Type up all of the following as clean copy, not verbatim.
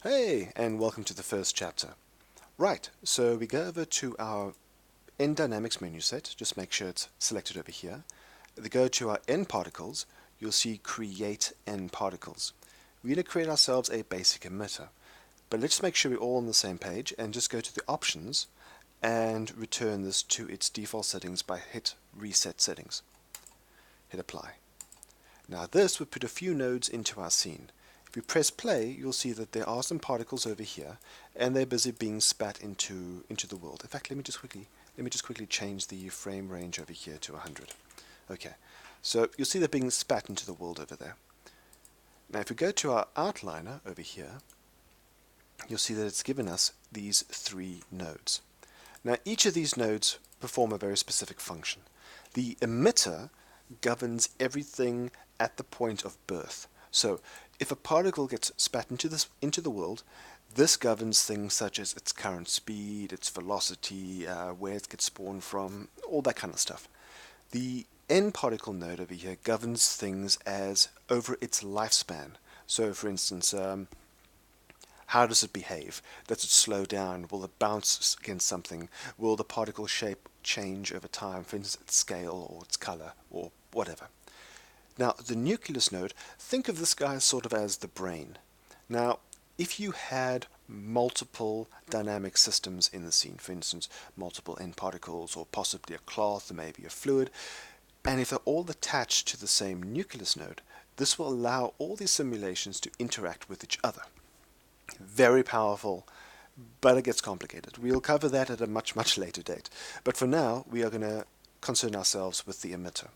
Hey, and welcome to the first chapter. Right, so we go over to our N Dynamics menu set. Just make sure it's selected over here. We go to our N particles. You'll see Create N Particles. We're going to create ourselves a basic emitter. But let's make sure we're all on the same page and just go to the options and return this to its default settings by hit Reset Settings. Hit Apply. Now this would put a few nodes into our scene. If you press play, you'll see that there are some particles over here, and they're busy being spat into the world. In fact, let me just quickly change the frame range over here to 100. Okay, so you'll see they're being spat into the world over there. Now, if we go to our outliner over here, you'll see that it's given us these 3 nodes. Now, each of these nodes perform a very specific function. The emitter governs everything at the point of birth. So if a particle gets spat into the world, this governs things such as its current speed, its velocity, where it gets spawned from, all that kind of stuff. The N particle node over here governs things as over its lifespan. So for instance, how does it behave? Does it slow down? Will it bounce against something? Will the particle shape change over time, for instance, its scale or its color or whatever? Now, the nucleus node, think of this guy sort of as the brain. Now, if you had multiple dynamic systems in the scene, for instance, multiple N particles or possibly a cloth or maybe a fluid, and if they're all attached to the same nucleus node, this will allow all these simulations to interact with each other. Very powerful, but it gets complicated. We'll cover that at a much later date. But for now, we are going to concern ourselves with the emitter.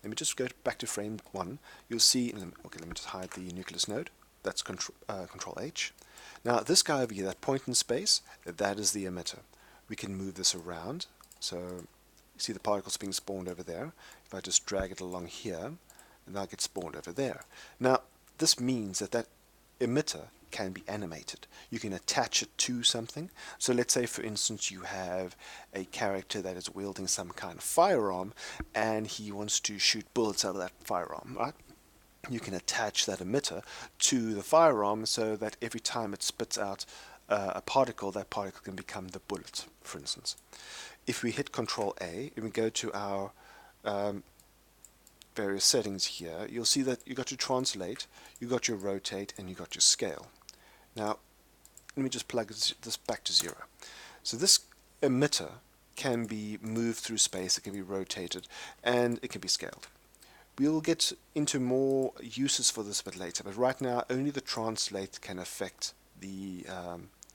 Let me just go back to frame 1. You'll see, okay, let me just hide the nucleus node. That's control H. Now this guy over here, that point in space, that is the emitter. We can move this around. So you see the particles being spawned over there. If I just drag it along here, now it gets spawned over there. Now this means that emitter can be animated. You can attach it to something. So let's say, for instance, you have a character that is wielding some kind of firearm and he wants to shoot bullets out of that firearm, right? You can attach that emitter to the firearm so that every time it spits out a particle, that particle can become the bullet, for instance. If we hit Control A and we go to our various settings here, you'll see that you got your translate, you got your rotate, and you got your scale. Now, let me just plug this back to 0. So this emitter can be moved through space, it can be rotated, and it can be scaled. We'll get into more uses for this a bit later, but right now only the translate can affect the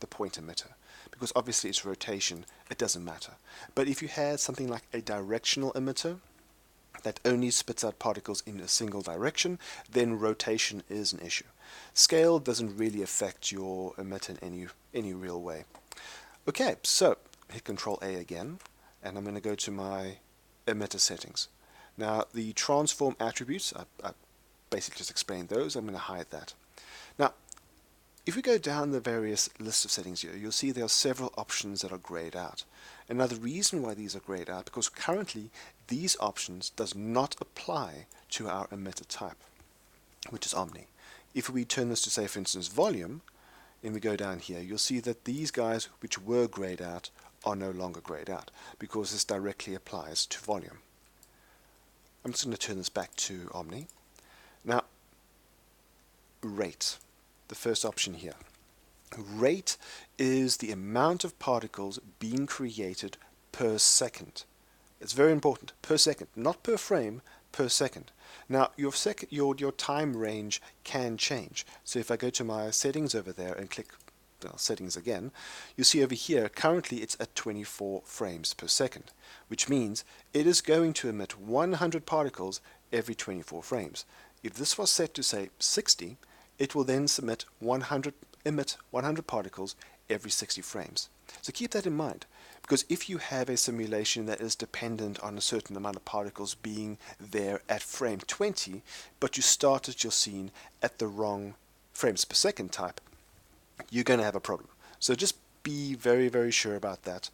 point emitter, because obviously its rotation, it doesn't matter. But if you had something like a directional emitter that only spits out particles in a single direction, then rotation is an issue. Scale doesn't really affect your emitter in any real way. Okay, so hit Control A again, and I'm going to go to my emitter settings. Now the transform attributes, I basically just explained those. I'm going to hide that. Now, if we go down the various lists of settings here, you'll see there are several options that are grayed out. And now the reason why these are grayed out, because currently these options does not apply to our emitter type, which is Omni. If we turn this to, say, for instance, volume, and we go down here, you'll see that these guys which were grayed out are no longer grayed out, because this directly applies to volume. I'm just going to turn this back to Omni. Now, rate, the first option here. Rate is the amount of particles being created per second. It's very important, per second, not per frame, per second. Now, your time range can change. So if I go to my settings over there and click settings again, you see over here, currently it's at 24 frames per second, which means it is going to emit 100 particles every 24 frames. If this was set to, say, 60, it will then emit 100 particles every 60 frames. So keep that in mind, because if you have a simulation that is dependent on a certain amount of particles being there at frame 20, but you started your scene at the wrong frames per second type, you're going to have a problem. So just be very sure about that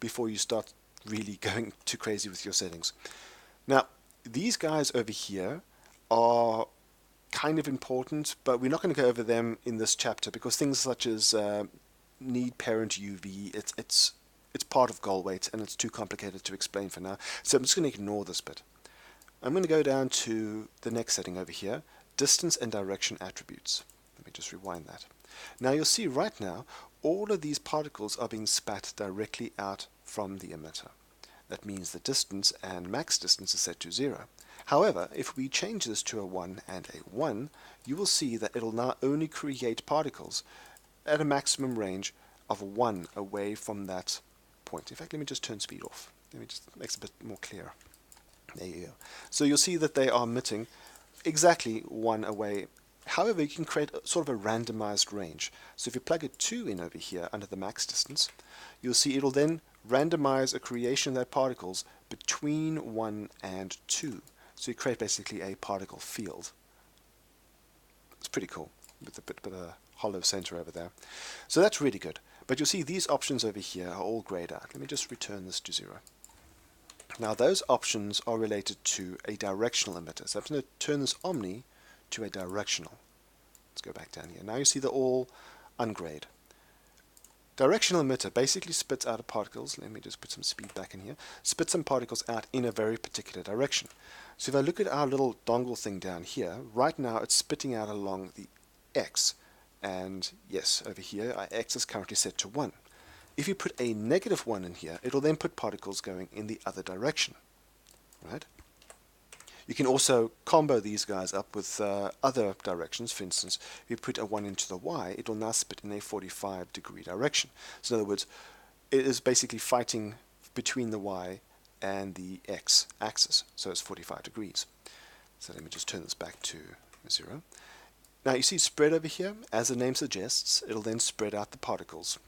before you start really going too crazy with your settings. Now, these guys over here are kind of important, but we're not going to go over them in this chapter because things such as need parent UV, it's part of goal weight and it's too complicated to explain for now. So I'm just going to ignore this bit. I'm going to go down to the next setting over here, distance and direction attributes. Let me just rewind that. Now you'll see right now all of these particles are being spat directly out from the emitter. That means the distance and max distance is set to 0. However, if we change this to a 1 and a 1, you will see that it'll now only create particles at a maximum range of 1 away from that point. In fact, let me just turn speed off. Let me just make it a bit more clear. There you go. So you'll see that they are emitting exactly 1 away. However, you can create sort of a randomized range. So if you plug a 2 in over here under the max distance, you'll see it'll then randomize a creation of their particles between 1 and 2. So you create basically a particle field. It's pretty cool with a bit of a hollow center over there. So that's really good. But you'll see these options over here are all grayed out. Let me just return this to 0. Now those options are related to a directional emitter. So I'm going to turn this omni to a directional. Let's go back down here. Now you see they're all ungrayed. Directional emitter basically spits out particles. Let me just put some speed back in here. Spits some particles out in a very particular direction. So if I look at our little dongle thing down here, right now it's spitting out along the X. And yes, over here our X is currently set to 1. If you put a negative 1 in here, it'll then put particles going in the other direction. Right? You can also combo these guys up with other directions. For instance, if you put a 1 into the Y, it will now spit in a 45-degree direction. So in other words, it is basically fighting between the Y and the X axis. So it's 45 degrees. So let me just turn this back to 0. Now you see spread over here. As the name suggests, it'll then spread out the particles.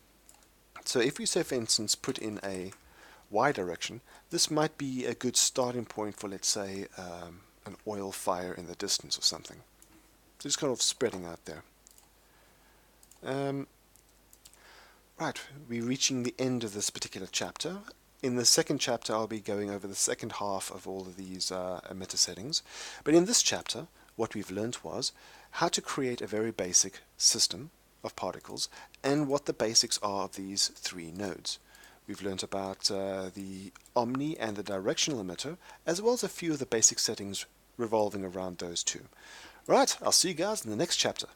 So if we say, for instance, put in a Y direction, this might be a good starting point for, let's say, an oil fire in the distance or something. So just kind of spreading out there. Right, we're reaching the end of this particular chapter. In the second chapter, I'll be going over the second half of all of these emitter settings. But in this chapter, what we've learned was how to create a very basic system of particles and what the basics are of these 3 nodes. We've learnt about the omni and the directional emitter, as well as a few of the basic settings revolving around those two. Right, I'll see you guys in the next chapter.